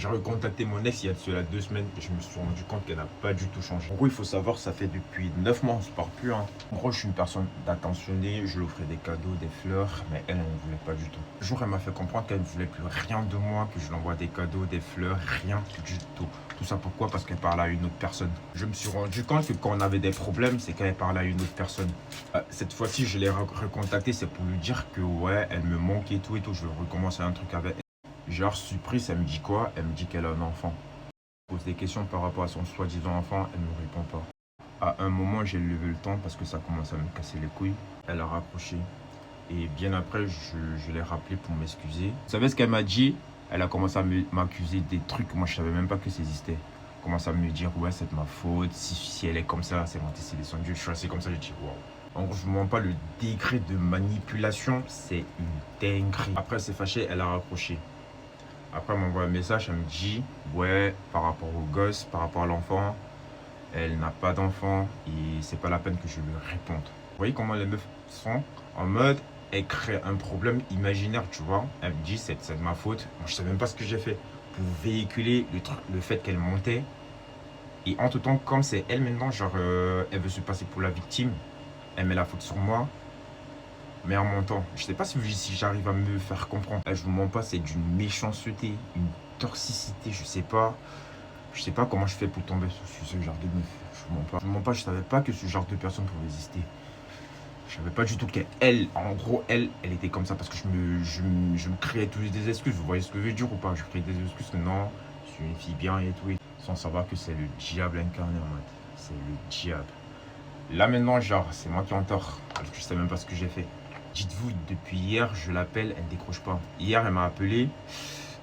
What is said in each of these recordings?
J'ai recontacté mon ex il y a de cela 2 semaines et je me suis rendu compte qu'elle n'a pas du tout changé. En gros, il faut savoir, ça fait depuis 9 mois, on se parle plus. Hein. En gros, je suis une personne d'attentionnée, je lui offrais des cadeaux, des fleurs, mais elle ne voulait pas du tout. Un jour, elle m'a fait comprendre qu'elle ne voulait plus rien de moi, que je lui envoie des cadeaux, des fleurs, rien du tout. Tout ça pourquoi? Parce qu'elle parlait à une autre personne. Je me suis rendu compte que quand on avait des problèmes, c'est qu'elle parlait à une autre personne. Cette fois-ci, je l'ai recontactée, c'est pour lui dire que ouais, elle me manque et tout. Je veux recommencer un truc avec elle. Genre, surprise, elle me dit quoi? Elle me dit qu'elle a un enfant. Je pose des questions par rapport à son soi-disant enfant, elle ne me répond pas. À un moment, j'ai levé le ton parce que ça commence à me casser les couilles. Elle a raccroché. Et bien après, je l'ai rappelé pour m'excuser. Vous savez ce qu'elle m'a dit? Elle a commencé à m'accuser des trucs. Moi, je savais même pas que ça existait. Elle commence à me dire, ouais, c'est de ma faute. Si elle est comme ça, c'est monté, c'est descendu. Je suis assez comme ça, j'ai dit, waouh. En gros, je ne mens pas, le degré de manipulation, c'est une dinguerie. Après, elle s'est fâchée, elle a raccroché. Après, elle m'envoie un message, elle me dit, ouais, par rapport au gosse, par rapport à l'enfant, elle n'a pas d'enfant et c'est pas la peine que je lui réponde. Vous voyez comment les meufs sont en mode, elle crée un problème imaginaire, tu vois. Elle me dit, c'est de ma faute. Moi, je sais même pas ce que j'ai fait pour véhiculer le fait qu'elle montait. Et en tout temps, comme c'est elle maintenant, genre, elle veut se passer pour la victime, elle met la faute sur moi. Mais en montant, je sais pas si j'arrive à me faire comprendre. Là, je vous mens pas, c'est d'une méchanceté, une toxicité, je sais pas. Je sais pas comment je fais pour tomber sur ce genre de meuf. Je vous mens pas. Je vous mens pas, je savais pas que ce genre de personne pouvait exister. Je savais pas du tout qu'elle, en gros, elle était comme ça parce que je me créais tous des excuses. Vous voyez ce que je veux dire ou pas? Je créais des excuses que non, je suis une fille bien et tout. Sans savoir que c'est le diable incarné en mode. C'est le diable. Là maintenant, genre, c'est moi qui ai en tort. Alors que je sais même pas ce que j'ai fait. Dites-vous, depuis hier, je l'appelle, elle ne décroche pas. Hier, elle m'a appelé.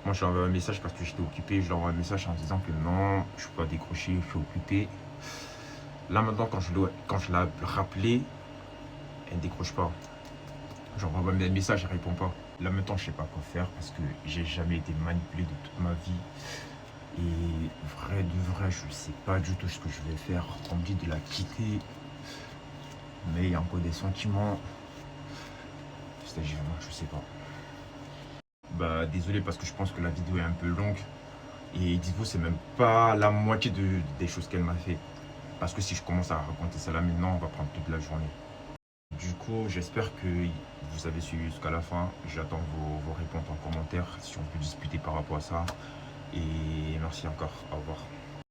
Moi, je lui ai envoyé un message parce que j'étais occupé. Je lui ai envoyé un message en disant que non, je ne peux pas décrocher, je suis occupé. Là, maintenant, quand je l'ai rappelé, elle ne décroche pas. J'envoie un message, elle ne répond pas. Là, maintenant, je ne sais pas quoi faire parce que j'ai jamais été manipulé de toute ma vie. Et vrai de vrai, je ne sais pas du tout ce que je vais faire. Envie de la quitter. Mais il y a encore des sentiments. C'est-à-dire, je sais pas. Bah désolé parce que je pense que la vidéo est un peu longue. Et dites-vous, c'est même pas la moitié des choses qu'elle m'a fait. Parce que si je commence à raconter ça là maintenant, on va prendre toute la journée. Du coup, j'espère que vous avez suivi jusqu'à la fin. J'attends vos réponses en commentaire si on peut discuter par rapport à ça. Et merci encore. Au revoir.